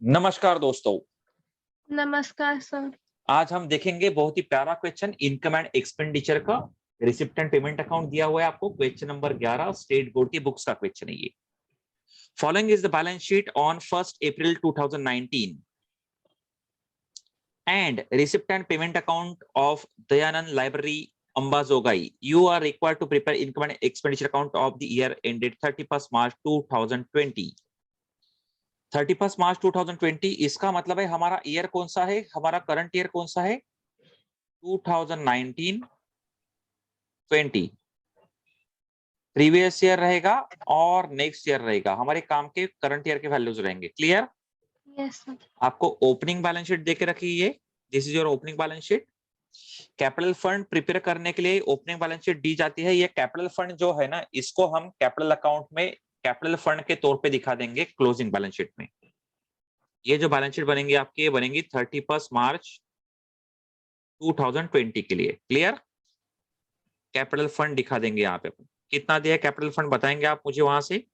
नमस्कार दोस्तों। नमस्कार सर। आज हम देखेंगे बहुत ही प्यारा क्वेश्चन इनकम एंड एक्सपेंडिचर का। रिसिप्ट एंड पेमेंट अकाउंट दिया हुआ है आपको। क्वेश्चन नंबर 11 स्टेट बोर्ड की बुक्स का क्वेश्चन है ये। Following is the balance sheet on 1st April 2019 and receipt and payment account of Dayanand Library Ambazogai. You are required to prepare income and expenditure account of the year ended 31st March 2020. 31st March 2020 इसका मतलब है हमारा year कौन सा है, हमारा current year कौन सा है 2019-20 प्रीवियस ईयर रहेगा और नेक्स्ट ईयर रहेगा। हमारे काम के करंट ईयर के वैल्यूज रहेंगे। क्लियर? Yes sir. आपको ओपनिंग बैलेंस शीट देके रखी है। This is your opening balance sheet. Capital fund prepare करने के लिए ओपनिंग बैलेंस शीट दी जाती है। ये कैपिटल फंड जो है ना, इसको हम कैपिटल अकाउंट में कैपिटल फंड के तौर पे दिखा देंगे क्लोजिंग बैलेंस शीट में। ये जो बैलेंस शीट बनेंगी आपकी, ये बनेंगी 31 मार्च 2020 के लिए। क्लियर? कैपिटल फंड दिखा देंगे यहाँ पे। कितना दिया कैपिटल फंड बताएंगे आप मुझे वहां से?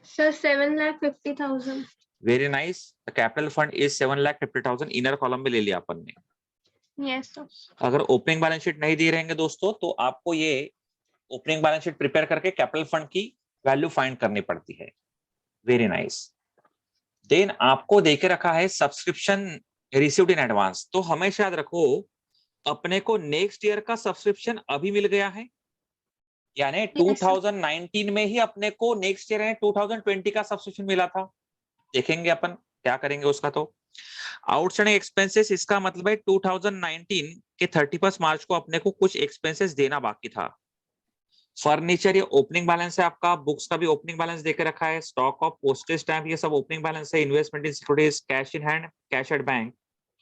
Sir 7,50,000। Very nice. Capital fund is 7,50,000। Inner column में ले लिया अपन ने। Yes sir. अगर ओपनिंग बैलेंस शीट नहीं दे रहेंगे दोस्तों, तो आपको ये ओपनिंग बैलेंस शीट प्रिपेयर करके कैपिटल फंड की वैल्यू फाइंड करनी पड़ती है। Very nice. देन आपको देके रखा है सब्सक्रिप्शन रिसीव्ड इन एडवांस। तो हमेशा याद रखो, अपने को नेक्स्ट ईयर का सब्सक्रिप्शन अभी मिल गया है, यानी 2019 में ही अपने को नेक्स्ट ईयर यानी 2020 का सब्सक्रिप्शन मिला था। देखेंगे अपन क्या करेंगे उसका। तो आउटस्टैंडिंग एक्सपेंसेस, इसका मतलब है 2019 के 31 मार्च को अपने को कुछ एक्सपेंसेस देना बाकी था। फर्नीचर ये ओपनिंग बैलेंस है आपका। बुक्स का भी ओपनिंग बैलेंस देकर रखा है। स्टॉक ऑफ पोस्टेज स्टैम्प ये सब ओपनिंग बैलेंस है। Investment in securities, cash in hand, cash at bank.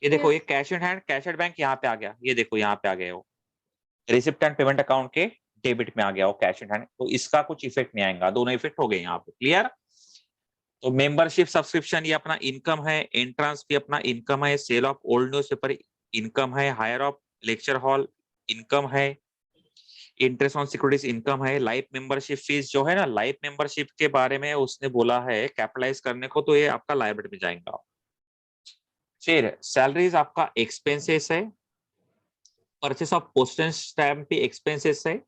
ये देखो, ये cash in hand, cash at bank यहाँ पे आ गया। ये देखो यहाँ पे आ गया वो रिसिप्ट एंड पेमेंट अकाउंट के डेबिट में आ गया वो कैश इन हैंड। तो इसका कुछ इफेक्ट नहीं आएगा, दोनों इफेक्ट हो गए यहाँ पे। क्लियर? तो मेंबरशिप सब्सक्रिप्शन ये अपना इनकम है। एंट्रेंस भी अपना इनकम है। Sale of old newspaper income है। Hire of lecture hall income है। इंटरेस्ट ऑन सिक्योरिटीज इनकम है। लाइफ मेंबरशिप फीस जो है ना, लाइफ मेंबरशिप के बारे में उसने बोला है कैपिटलाइज करने को, तो ये आपका लायबिलिटी में जाएगा। फिर सैलरीज आपका एक्सपेंसेस है। परचेस ऑफ पोस्टेज स्टैम्प भी एक्सपेंसेस है।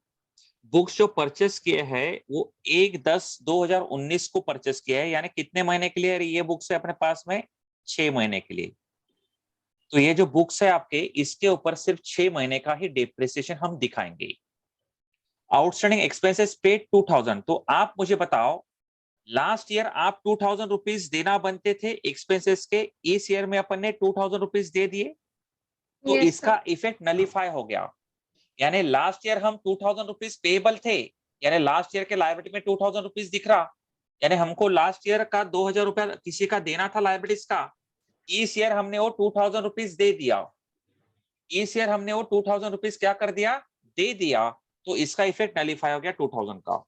बुक्स जो परचेस किए हैं वो 1/10/2019 को परचेस किया है, यानी कितने महीने के लिए ये बुक्स है अपने पास में? 6 महीने के लिए। तो ये जो बुक्स है आपके, इसके ऊपर सिर्फ 6 महीने का ही डेप्रिसिएशन हम दिखाएंगे। Outstanding expenses paid 2000। तो आप मुझे बताओ, लास्ट ईयर आप 2000 रुपीज देना बनते थे एक्सपेंसेस के, इस ईयर में अपन ने 2000 रुपीज दे दिए, तो यस इसका इफेक्ट नलीफाई हो गया। यानी लास्ट ईयर हम 2000 रुपीज पेबल थे, यानी लास्ट ईयर के लायबिलिटी में 2000 रुपीज दिख रहा, यानी हमको लास्ट ईयर का 2000 रुपया किसी का देना था लायबिलिटीज का। इस ईयर हमने वो 2000 रुपीज दे दिया। इस ईयर हमने वो 2000 रुपीज क्या कर दिया? दे दिया। तो इसका इफेक्ट नलीफाई हो गया 2000 का।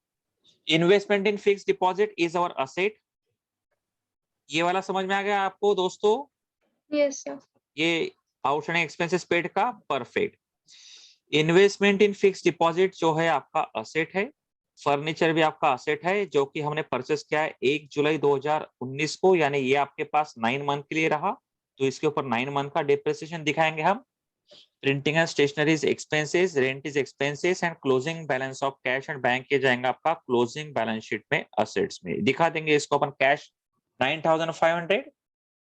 Investment in fix deposit is our asset. ये वाला समझ में आ गया आपको दोस्तों? Yes sir. ये आउटस्टैंडिंग एक्सपेंसेस पेड का perfect. Investment in fix deposit जो है आपका असेट है। फर्नीचर भी आपका असेट है, जो कि हमने परचेस किया है 1 जुलाई 2019 को, यानी ये आपके पास 9 मंथ के लिए रहा, तो इसके ऊपर 9 मंथ का डेप्रिसिएशन दिखाएंगे हम। Printing and stationeries expenses, rent is expenses and closing balance of cash and bank के जाएंगे आपका क्लोजिंग बैलेंस शीट में असेट्स में। दिखा देंगे इसको अपन कैश 9,500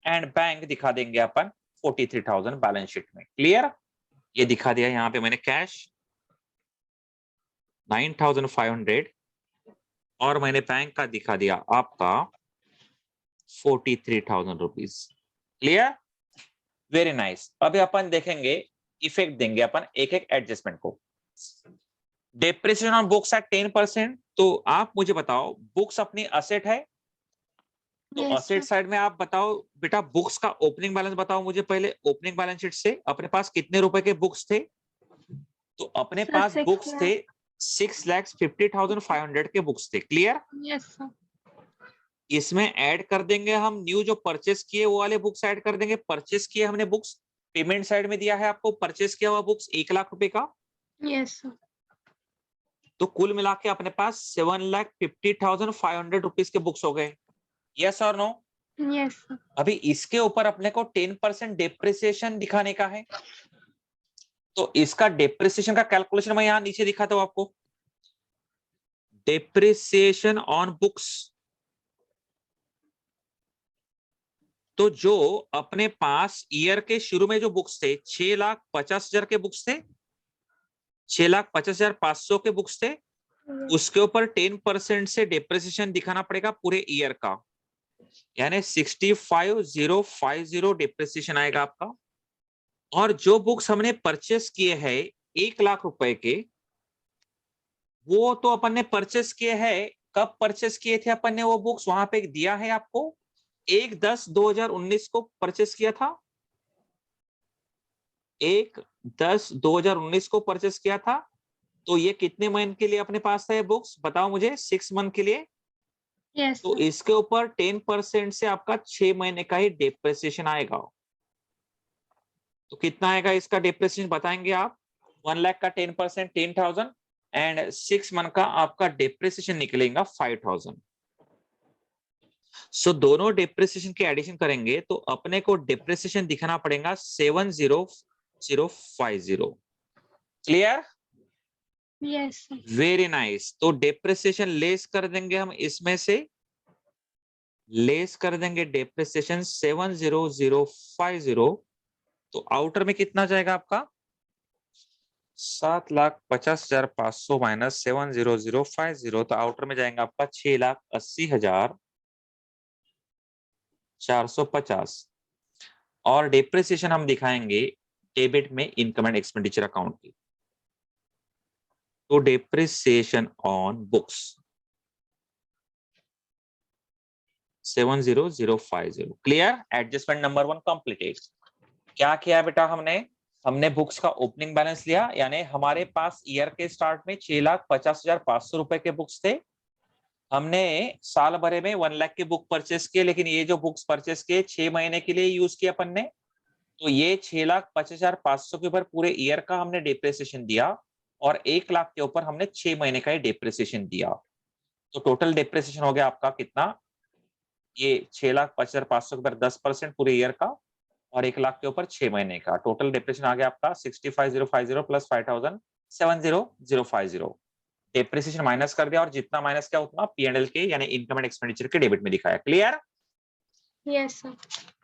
एंड बैंक दिखा देंगे अपन 43,000 बैलेंस शीट में। क्लियर? ये दिखा दिया यहाँ पे मैंने कैश 9,500 और मैंने बैंक का दिखा दिया आपका 43,000 रुपीज। क्लियर? Very nice. अभी अपन देखेंगे, इफेक्ट देंगे अपन एक एक एडजस्टमेंट को। Depreciation on books at 10%। तो आप मुझे बताओ, बुक्स अपनी असेट है, तो असेट साइड में आप बताओ बेटा, बुक्स का ओपनिंग बैलेंस बताओ मुझे पहले। ओपनिंग बैलेंस शीट से अपने पास कितने रुपए के बुक्स थे? तो अपने पास बुक्स थे 6,50,500 के बुक्स थे। क्लियर? Yes sir. इसमें ऐड कर देंगे हम न्यू जो परचेस किए वो वाले बुक्स ऐड कर देंगे। परचेस किए हमने बुक्स, पेमेंट साइड में दिया है आपको परचेस किया हुआ बुक्स 1,00,000 रुपए का। Yes sir. तो कुल मिला के अपने पास 7,50,500 रुपीज के बुक्स हो गए। यस और नो? Yes, sir. अभी इसके ऊपर अपने को 10% डेप्रिसिएशन दिखाने का है, तो इसका डेप्रिसिएशन का कैलकुलेशन मैं यहां नीचे दिखाता हूं आपको। डेप्रिसिएशन ऑन बुक्स, तो जो अपने पास ईयर के शुरू में जो बुक्स थे 6,50,000 के बुक्स थे, 6,50,500 के बुक्स थे, Yes. उसके ऊपर 10% से डेप्रिसिएशन दिखाना पड़ेगा पूरे ईयर का, यानी 65,050 डेप्रिसिएशन आएगा आपका। और जो बुक्स हमने परचेस किए हैं 1,00,000 रुपए के, वो तो अपन ने परचेस किए हैं, कब परचेस किए थे अपन ने वो बुक्स, वहां पे दिया है आपको 1/10/2019 को परचेस किया था, 1/10/2019 को परचेस किया था। तो ये कितने महीने के लिए अपने पास है बुक्स, बताओ मुझे, 6 मंथ के लिए। Yes, तो sir. इसके ऊपर 10% से आपका 6 महीने का ही डेप्रिसिएशन आएगा। तो कितना आएगा इसका डेप्रिसिएशन बताएंगे आप? 1,00,000 का 10% 10,000 एंड 6 मंथ का आपका डेप्रिसिएशन निकलेगा 5,000। सो दोनों डेप्रिसिएशन के एडिशन करेंगे तो अपने को डेप्रिसिएशन दिखाना पड़ेगा 70,050। Clear? Yes, sir. Very nice. तो डेप्रिसिएशन लेस कर देंगे हम, इसमें से लेस कर देंगे डेप्रिसिएशन 70,050। तो आउटर में कितना जाएगा आपका? 7,50,500 माइनस 70,050, तो आउटर में जाएगा आपका 6,80,450। और डेप्रिसिएशन हम दिखाएंगे डेबिट में इनकम एंड एक्सपेंडिचर अकाउंट की। तो depreciation on books 70,050। Clear? Adjustment number 1 completed. क्या किया बेटा हमने? हमने बुक्स का ओपनिंग बैलेंस लिया, यानी हमारे पास ईयर के स्टार्ट में 6,50,500 रुपए के बुक्स थे। हमने साल भरे में 1,00,000 के बुक परचेस किए, लेकिन ये जो बुक्स परचेस किए 6 महीने के लिए यूज किया अपन ने, तो ये 6,50,500 के ऊपर पूरे ईयर का हमने डेप्रिसिएशन दिया, और 1,00,000 के ऊपर हमने 6 महीने का ही डेप्रिसिएशन दिया। तो टोटल डेप्रिसिएशन हो गया आपका कितना? ये 6,50,500 के ऊपर 10% पूरे ईयर का, और 1,00,000 के ऊपर 6 महीने का, टोटल डेप्रिसिएशन आ गया आपका 65,050 प्लस 5,070,050। डेप्रिसिएशन माइनस कर दिया, और जितना माइनस किया उतना P&L के यानी इनकम एंड एक्सपेंडिचर के डेबिट में दिखाया। Clear? Yes, sir.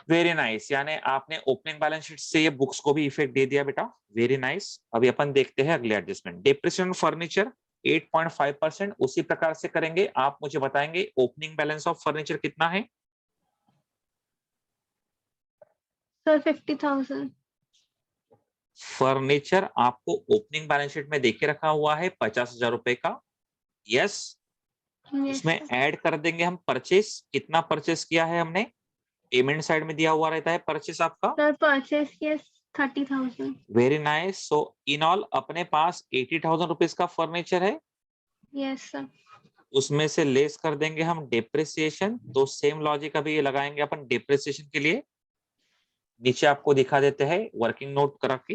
Very nice. यानी आपने ओपनिंग बैलेंस शीट से ये बुक्स को भी इफेक्ट दे दिया बेटा। Very nice. अभी अपन देखते हैं अगले एडजस्टमेंट। डेप्रिसिएशन फर्नीचर 8.5%, उसी प्रकार से करेंगे। आप मुझे बताएंगे ओपनिंग बैलेंस ऑफ फर्नीचर कितना है? Sir, 50,000. फर्नीचर आपको ओपनिंग बैलेंस शीट में देखे रखा हुआ है 50,000 रुपए का। यस। Yes, उसमें sir. ऐड कर देंगे हम परचेस। कितना परचेस किया है हमने? पेमेंट साइड में दिया हुआ रहता है परचेस आपका। Sir, purchase yes 30,000. Very nice. So in all अपने पास 80,000 रुपीज का फर्नीचर है, Yes, sir. उसमें से लेस कर देंगे हम डेप्रिसिएशन। तो सेम लॉजिक अभी ये लगाएंगे अपन डेप्रिसिएशन के लिए। नीचे आपको दिखा देते हैं वर्किंग नोट करा के,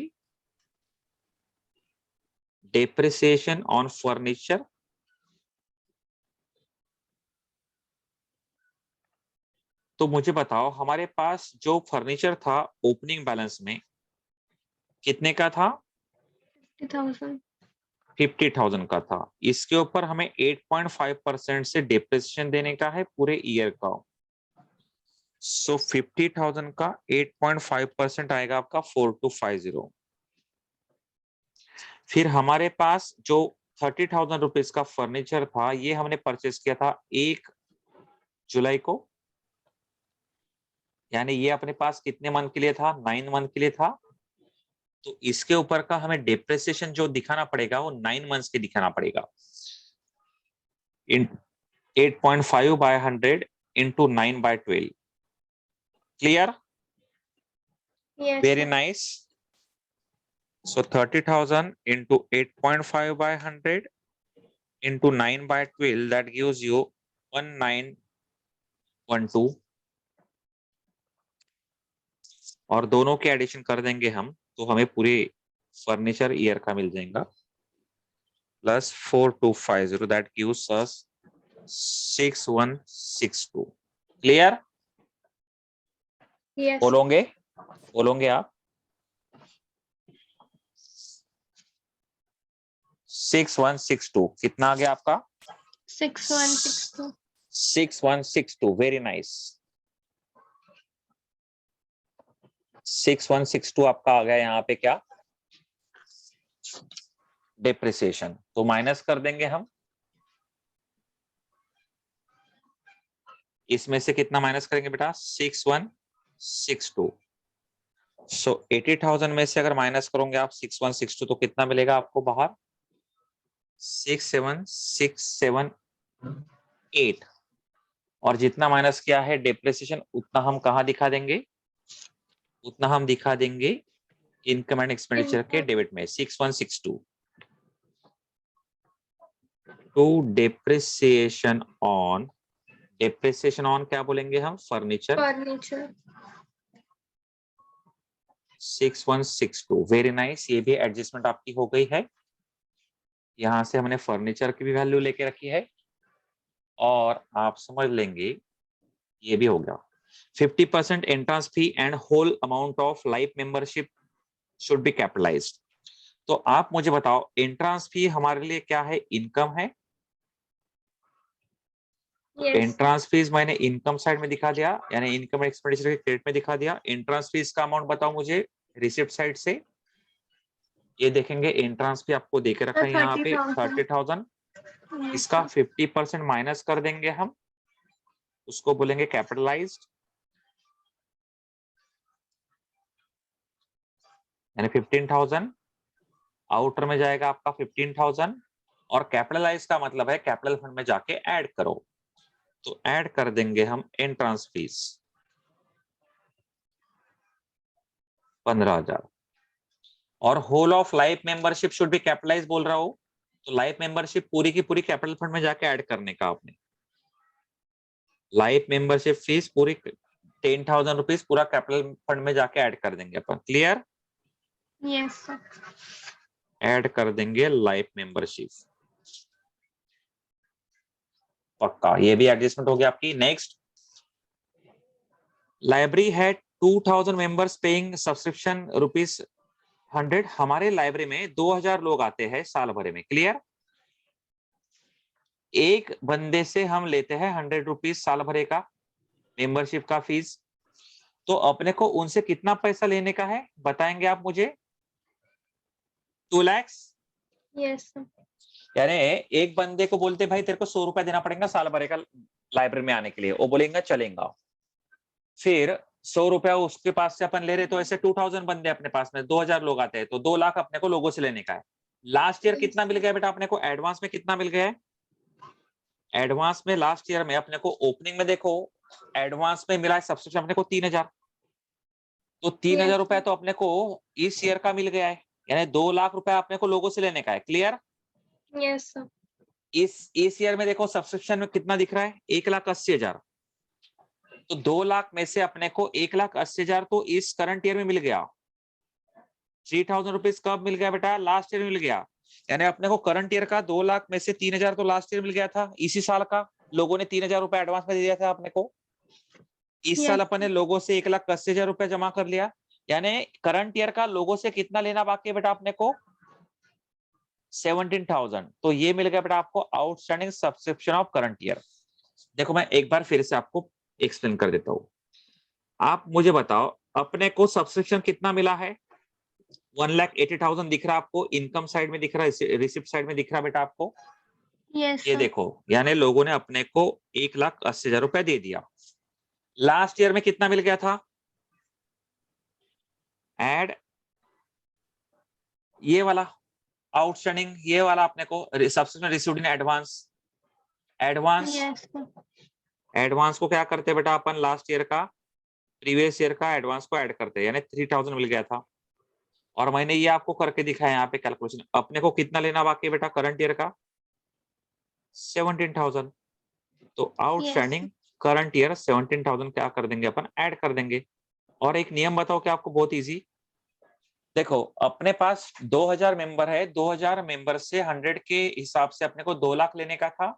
डेप्रिसिएशन ऑन फर्नीचर। तो मुझे बताओ हमारे पास जो फर्नीचर था ओपनिंग बैलेंस में कितने का था? 50,000. 50,000 का था। इसके ऊपर हमें 8.5% से डेप्रिसिएशन देने का है पूरे ईयर का। सो 50,000 का 8.5% आएगा आपका 4,250। फिर हमारे पास जो 30,000 रुपीज का फर्नीचर था, ये हमने परचेस किया था 1 जुलाई को, यानी ये अपने पास कितने मंथ के लिए था? 9 मंथ के लिए था। तो इसके ऊपर का हमें डेप्रिसिएशन जो दिखाना पड़ेगा वो 9 मंथ्स के दिखाना पड़ेगा। इन 8.5/100 into 9/12। Clear? Yes, very sir. Nice. So 30,000 into 8.5/100 into 9/12, that gives you 1912। और दोनों के एडिशन कर देंगे हम, तो हमें पूरे फर्नीचर ईयर का मिल जाएगा plus 4,250, that gives us 6,162। Clear? Yes. बोलोगे बोलोगे आप? 6162 कितना आ गया आपका? 6162. 6162 वेरी नाइस। 6162 आपका आ गया यहाँ पे क्या? डेप्रिसिएशन। तो माइनस कर देंगे हम, इसमें से कितना माइनस करेंगे बेटा? 6162। सो 80,000 में से अगर माइनस करोगे आप 6162 तो कितना मिलेगा आपको बाहर? 67678। और जितना माइनस किया है डेप्रिसिएशन उतना हम कहाँ दिखा देंगे? उतना हम दिखा देंगे इनकम एंड एक्सपेंडिचर के डेबिट में 6162 to depreciation on. Depreciation on क्या बोलेंगे हम? फर्नीचर। Furniture. 6162 very nice. ये भी एडजस्टमेंट आपकी हो गई है। यहां से हमने फर्नीचर की भी वैल्यू लेके रखी है और आप समझ लेंगे ये भी हो गया। 50% entrance fee and whole amount of life membership should be capitalised. तो आप मुझे बताओ एंट्रेंस फी हमारे लिए क्या है? इनकम है। Yes. एंट्रेंस फीस मैंने इनकम साइड में दिखा दिया, यानी इनकम एक्सपेंडिचर के क्रेडिट में दिखा दिया। एंट्रेंस फीस का अमाउंट बताओ मुझे रिसिप्ट साइड से। ये देखेंगे एंट्रेंस फी आपको देके रखा है यहाँ पे 30,000। Yes. इसका 50% माइनस कर देंगे हम, उसको बोलेंगे कैपिटलाइज्ड, यानी 15,000 आउटर में जाएगा आपका 15,000। और कैपिटलाइज का मतलब है कैपिटल फंड में जाके ऐड करो, तो ऐड कर देंगे हम एंट्रेंस फीस 15,000। और whole of life membership should be capitalise बोल रहा हूं, तो लाइफ मेंबरशिप पूरी की पूरी कैपिटल फंड में जाके ऐड करने का आपने। लाइफ मेंबरशिप फीस पूरी 10,000 रुपीज पूरा कैपिटल फंड में जाके ऐड कर देंगे अपन। क्लियर? Yes, sir. ऐड कर देंगे लाइफ मेंबरशिप, पक्का। ये भी एडजस्टमेंट हो गया आपकी। नेक्स्ट, लाइब्रेरी है 2,000 मेंबर्स पेइंग सब्सक्रिप्शन ₹100। हमारे लाइब्रेरी में 2,000 लोग आते हैं साल भर में। क्लियर? एक बंदे से हम लेते हैं ₹100 साल भरे का मेंबरशिप का फीस। तो अपने को उनसे कितना पैसा लेने का है बताएंगे आप मुझे? 2 लाख। Yes, sir. यानी एक बंदे को बोलते भाई तेरे को 100 रुपया देना पड़ेगा साल भरे का लाइब्रेरी में आने के लिए, वो बोलेगा चलेगा। फिर 100 रुपया उसके पास से अपन ले रहे, तो ऐसे 2,000 बंदे अपने पास में 2,000 लोग आते हैं, तो 2 लाख अपने को लोगों से लेने का है। लास्ट ईयर कितना मिल गया बेटा अपने को? एडवांस में कितना मिल गया है? एडवांस में लास्ट ईयर में अपने को ओपनिंग में देखो एडवांस में मिला है सब्सक्रिप्शन अपने को 3,000। तो 3,000 रुपया तो अपने को इस ईयर का मिल गया है, यानी 2 लाख रुपया अपने को लोगों से लेने का है। क्लियर? Yes, sir. इस ईयर में देखो सब्सक्रिप्शन में कितना दिख रहा है? 1,80,000। तो 2 लाख में से अपने को 1,80,000 तो इस करंट ईयर में मिल गया। 3,000 रुपीज कब मिल गया बेटा? लास्ट ईयर में मिल गया। यानी अपने को करंट ईयर का 2 लाख में से 3,000 तो लास्ट ईयर मिल गया था, इसी साल का लोगों ने 3,000 रुपया एडवांस में दे दिया था अपने को। इस साल अपन ने लोगों से 1,80,000 रुपया जमा कर लिया, यानी करंट ईयर का लोगों से कितना लेना बाकी है बेटा अपने को? 17,000। तो ये मिल गया बेटा आपको outstanding subscription of current year. देखो मैं एक बार फिर से आपको एक्सप्लेन कर देता हूं। आप मुझे बताओ अपने को सब्सक्रिप्शन कितना मिला है? 1,80,000 दिख रहा है आपको, इनकम साइड में दिख रहा है, रिसिप्ट साइड में दिख रहा है बेटा आपको। Yes, ये sir. देखो यानी लोगों ने अपने को 1,80,000 रुपया दे दिया। लास्ट ईयर में कितना मिल गया था? एड ये वाला आउटस्टैंडिंग, ये वाला अपने को subscription received in advance. Advance Yes, sir. Advance को क्या करते हैं बेटा अपन? लास्ट ईयर का प्रीवियस ईयर का एडवांस को ऐड करते हैं, यानी 3,000 मिल गया था। और मैंने ये आपको करके दिखाया यहाँ पे कैलकुलेशन। अपने को कितना लेना बाकी है बेटा करंट ईयर का? 17,000। तो आउटस्टैंडिंग करंट ईयर 17,000 क्या कर देंगे अपन? ऐड कर देंगे। और एक नियम बताओ क्या आपको? बहुत इजी। देखो अपने पास 2,000 मेंबर है, 2,000 मेंबर से 100 के हिसाब से अपने को 2 लाख लेने का था।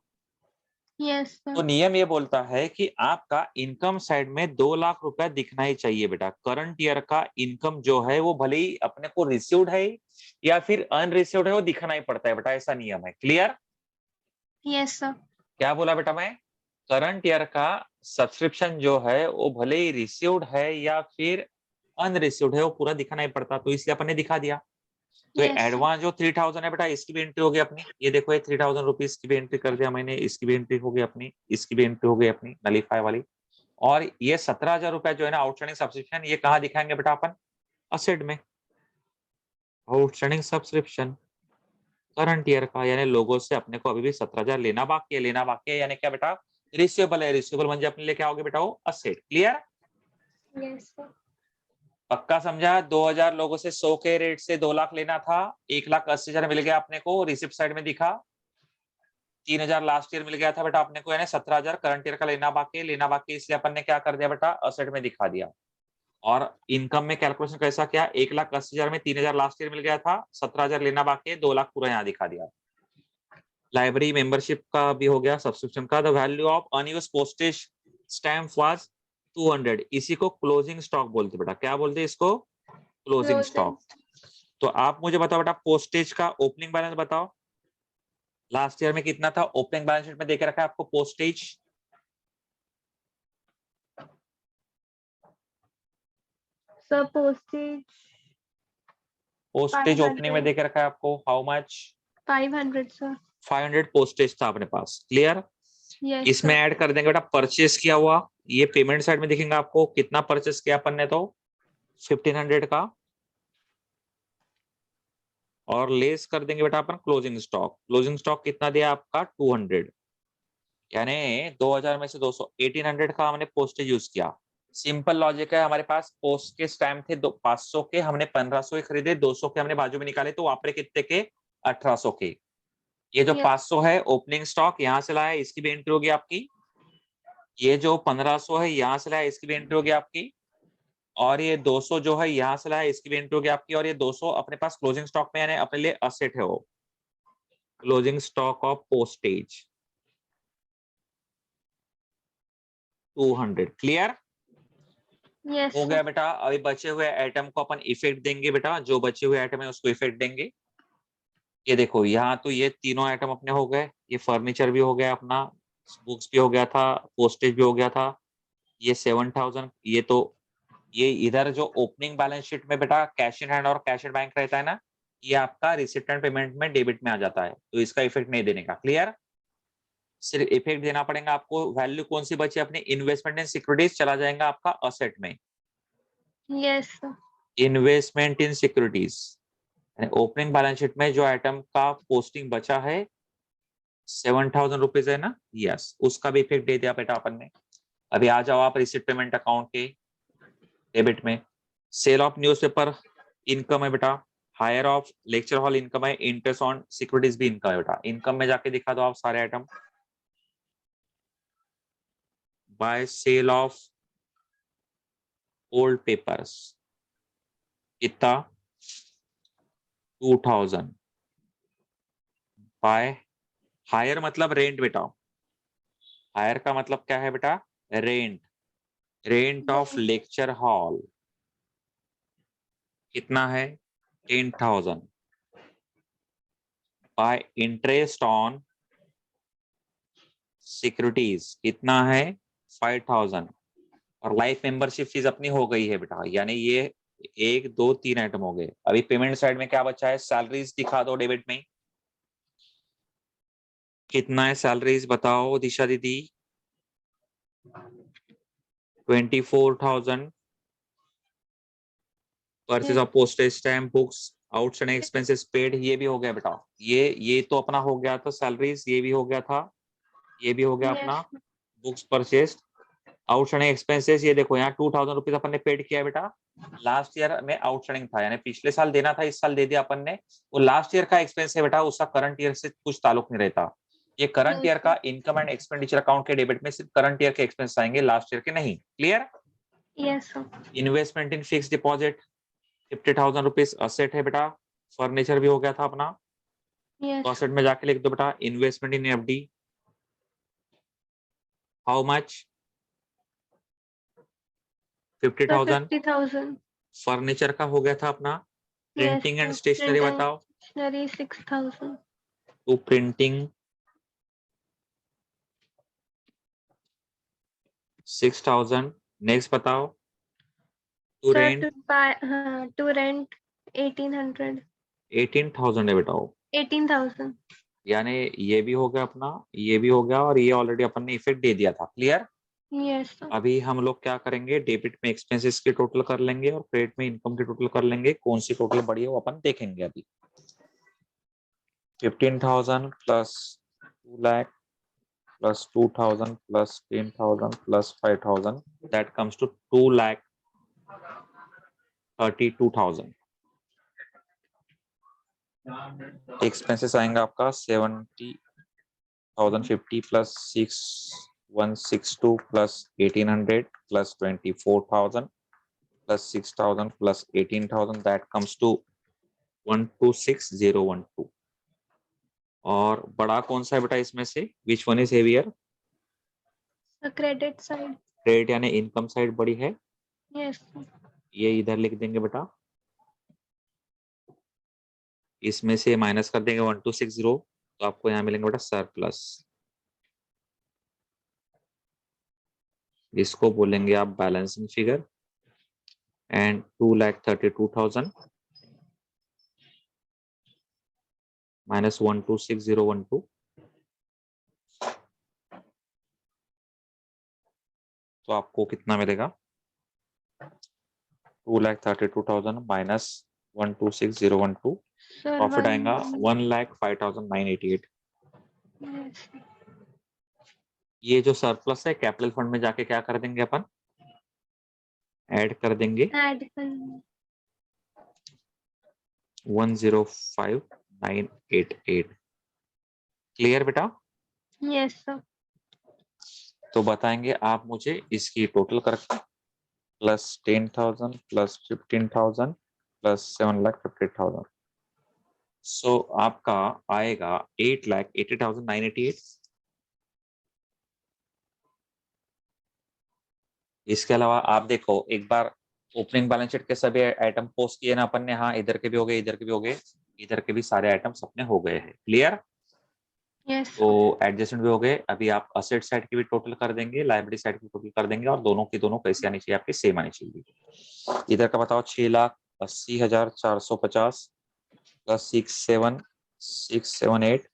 Yes, तो sir. नियम ये बोलता है कि आपका इनकम साइड में 2 लाख रुपया दिखना ही चाहिए बेटा। करंट ईयर का इनकम जो है वो भले ही अपने को रिसीव्ड है या फिर अनरिसीव्ड है, वो दिखाना ही पड़ता है बेटा, ऐसा नियम है। क्लियर? Yes, sir. क्या बोला बेटा मैं? करंट ईयर का सब्सक्रिप्शन जो है वो भले ही रिसीव्ड है या फिर अनरिसीव्ड है, वो पूरा दिखाना ही पड़ता, तो इसलिए अपन ने दिखा दिया। तो Yes, sir. एडवांस जो 3000 है बेटा, इसकी भी एंट्री हो गई अपनी। ये देखो, ये 3000 रुपीज की भी एंट्री कर दिया मैंने, इसकी भी एंट्री हो गई अपनी, इसकी भी एंट्री हो गई अपनी नलीफाई वाली। और ये 17,000 रुपया जो है ना आउटस्टैंडिंग सब्सक्रिप्शन, ये कहाँ दिखाएंगे बेटा अपन? असेट में। आउटस्टैंडिंग सब्सक्रिप्शन करंट ईयर का, यानी लोगों से अपने को अभी भी 17,000 लेना बाकी है, लेना बाकी है, यानी क्या बेटा? रिसीवेबल है। रिसीवेबल म्हणजे अपने लिए क्या होगे बेटा? वो असेट। क्लियर? Yes, sir. पक्का समझा? 2000 लोगों से 100 के रेट से 2 लाख लेना था, 1,80,000 मिल गया अपने को, रिसिप्ट साइड में दिखा। 3,000 लास्ट ईयर मिल गया था बेटा अपने को, यानी 17,000 करंट ईयर का लेना बाकी है। लेना बाकी इसलिए अपन ने क्या कर दिया बेटा? असेट में दिखा दिया। और इनकम में कैलकुलेशन कैसा किया? 1,80,000 में 3,000 लास्ट ईयर मिल गया था, 17,000 लेना बाकी है, 2 लाख पूरा यहाँ दिखा दिया। लाइब्रेरी मेंबरशिप का भी हो गया, सब्सक्रिप्शन का। The value of unused postage stamp was 200। इसी को क्लोजिंग स्टॉक बोलते बेटा। क्या बोलते हैं इसको? Closing Closing. स्टॉक। तो आप मुझे बताओ बेटा, पोस्टेज का ओपनिंग बैलेंस बताओ, लास्ट ईयर में कितना था? ओपनिंग बैलेंस शीट में देके रखा है आपको postage. Sir, postage postage opening में 500. देके रखा है आपको, हाउ मच? 500, sir. 500 पोस्टेज था अपने पास। क्लियर? Yes, इसमें sir. ऐड कर देंगे बेटा परचेस किया हुआ। ये पेमेंट साइड में दिखेंगे आपको, कितना परचेस किया अपन ने? तो 1500 का। और लेस कर देंगे बेटा अपन क्लोजिंग स्टॉक। क्लोजिंग स्टॉक कितना दिया आपका? 200। यानी 2000 में से 200, 1800 का हमने पोस्टेज यूज किया। सिंपल लॉजिक है, हमारे पास पोस्ट के स्टैम्प थे 500 के, हमने 1500 के खरीदे, 200 के हमने बाजू में निकाले, तो वापरे कितने के? 1800 के। ये जो Yes. 500 है ओपनिंग स्टॉक, यहाँ से लाया, इसकी भी एंट्री होगी आपकी। ये जो 1500 है यहाँ से लाया, इसकी भी एंट्री होगी आपकी। और ये 200 जो है यहाँ से लाया, इसकी भी एंट्री होगी आपकी। और ये 200 अपने पास क्लोजिंग स्टॉक में, यानी अपने लिए असेट है वो। Closing stock of postage 200। Clear? Yes, हो sir. गया बेटा। अभी बचे हुए आइटम को अपन इफेक्ट देंगे बेटा, जो बचे हुए आइटम है उसको इफेक्ट देंगे। ये देखो, यहाँ तो ये तीनों आइटम अपने हो गए। ये फर्नीचर भी हो गया अपना, बुक्स भी हो गया था, पोस्टेज भी हो गया था। ये 7,000। ये तो ये इधर जो ओपनिंग बैलेंस शीट में बेटा कैश इन हैंड और कैश इन बैंक रहता है ना, ये आपका रिसिप्ट एंड पेमेंट में डेबिट में आ जाता है, तो इसका इफेक्ट नहीं देने का। क्लियर? सिर्फ इफेक्ट देना पड़ेगा आपको। वैल्यू कौन सी बची अपनी? इन्वेस्टमेंट इन सिक्योरिटीज चला जाएगा आपका असेट में। Yes, sir. Investment in securities, opening balance sheet में जो आइटम का पोस्टिंग बचा है 7,000 रुपीज है ना, यस, उसका भी इफेक्ट दे दिया बेटा अपन ने। अभी आ जाओ आप रिसिप्ट पेमेंट अकाउंट के डेबिट में। सेल ऑफ न्यूज़पेपर इनकम है बेटा। Hire of lecture hall income है। इंटरेस्ट ऑन सिक्योरिटीज भी इनकम है बेटा। इनकम में जाके दिखा दो आप सारे item. By sale of old papers कितना? 2,000। बाय हायर मतलब रेंट बेटा। हायर का मतलब क्या है बेटा? Rent. Rent of Yes. Lecture hall कितना है? 10,000। बाय इंटरेस्ट ऑन सिक्योरिटीज कितना है? 5,000। और लाइफ मेंबरशिप फीस अपनी हो गई है बेटा, यानी ये 1 2 3 आइटम हो गए। अभी पेमेंट साइड में क्या बचा है? सैलरीज दिखा दो डेबिट में। कितना है सैलरीज बताओ दिशा दीदी? 24,000। Purchase Yes. Of postage stamp books outstanding expenses paid, ये भी हो गया बेटा। ये तो अपना हो गया था सैलरीज, ये भी हो गया था, ये भी हो गया Yes. अपना बुक्स परचेज। आउटस्टैंडिंग एक्सपेंसेस ये देखो, यहाँ 2,000 रुपीज अपन ने पेड किया है बेटा। लास्ट ईयर में आउटस्टैंडिंग था, यानी पिछले साल देना था, इस साल दे दिया अपन ने। वो लास्ट ईयर का एक्सपेंस है बेटा, उसका करंट ईयर से कुछ ताल्लुक नहीं रहता। ये करंट Yes, ईयर sir. का इनकम एंड एक्सपेंडिचर अकाउंट के डेबिट में सिर्फ करंट ईयर के एक्सपेंस आएंगे, लास्ट ईयर के नहीं। Clear? Yes, sir. Investment in fix deposit 50,000 rupees asset है बेटा। फर्नीचर भी हो गया था अपना। Yes. तो असेट में जाके लिख दो बेटा investment in FD how much? Sir, 50,000। 50,000. Furniture का हो गया था अपना। Yes, printing and sir. Stationery Print and बताओ। stationery 6,000. To printing 6,000। नेक्स्ट बताओ। To Sir, rent to rent 1,800. 18,000 है बेटाओ। 18,000. यानी ये भी हो गया अपना, ये भी हो गया, और ये ऑलरेडी अपन ने इफेक्ट दे दिया था। क्लियर? Yes, sir. अभी हम लोग क्या करेंगे, डेबिट में एक्सपेंसेस की टोटल कर लेंगे और क्रेडिट में इनकम की टोटल कर लेंगे। कौन सी टोटल बड़ी है वो अपन देखेंगे अभी। 15,000 plus 2 lakh plus 2,000 plus 10,000 plus 5,000, that comes to 2,32,000। Expenses आएंगे आपका 70,050 plus 6,162 plus 1,800 plus 24,000 plus 6,000 plus 18,000, that comes to 126,012। और बड़ा कौन सा है बेटा इसमें से? Which one is heavier? The credit side. Credit यानी इनकम साइड बड़ी है। Yes, sir. ये इधर लिख देंगे बेटा, इसमें से माइनस कर देंगे 1260, तो आपको यहाँ मिलेंगे बेटा सरप्लस। इसको बोलेंगे आप बैलेंसिंग फिगर। एंड 2,32,000 माइनस 126012, तो आपको कितना मिलेगा? 2,32,000 माइनस 126012, Sir, प्रॉफिट आएगा 1. 1,05,988। Yes, sir. ये जो सरप्लस है कैपिटल फंड में जाके क्या कर देंगे अपन? ऐड कर देंगे Add 1,05,988। क्लियर बेटा? Yes, sir. तो बताएंगे आप मुझे इसकी टोटल करके, प्लस 10,000 प्लस 15,000 प्लस 7,50,000, सो आपका आएगा 8,80,988। इसके अलावा आप देखो एक बार, ओपनिंग बैलेंस शीट के सभी आइटम पोस्ट किए ना अपन ने। हाँ, इधर के भी हो गए, इधर के भी हो गए, इधर के भी सारे आइटम्स अपने हो गए हैं। क्लियर? Yes, तो sir. एडजस्टमेंट भी हो गए। अभी आप असेट साइड की भी टोटल कर देंगे, लाइबिलिटी साइड की टोटल कर देंगे, और दोनों की दोनों कैसे आनी चाहिए आपकी? सेम आनी चाहिए। इधर का बताओ 6,80,450 plus 6,768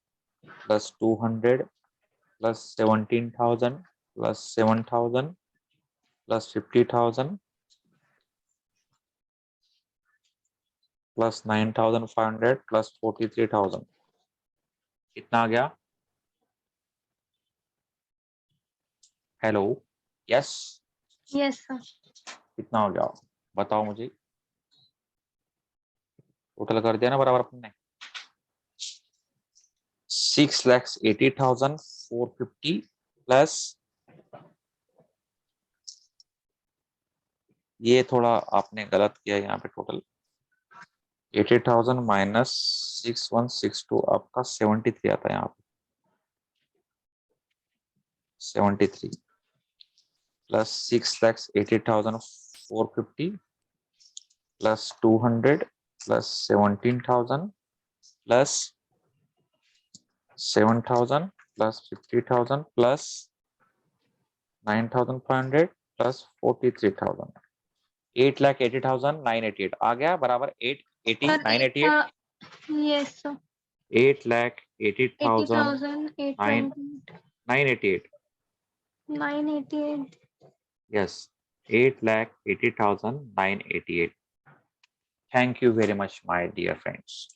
plus 200 plus 17,000 plus 7,000 plus 50,000 plus 9,500 plus 43,000, कितना आ गया? Hello, yes? Yes, sir. कितना हो गया बताओ मुझे? टोटल कर दिया ना बराबर अपन ने? 6,80,450 प्लस, ये थोड़ा आपने गलत किया यहाँ पे। टोटल 80,000 माइनस 6,162, आपका 73 आता है यहाँ पे। 73 plus 6,80,450 plus 200 plus 17,000 plus 7,000 plus 50,000 plus 9,500 plus 43,000, 8,80,988 आ गया बराबर 880,988। Yes, sir. 8,80,988। 80,800. 988. Yes, 8,80,988. Thank you very much, my dear friends.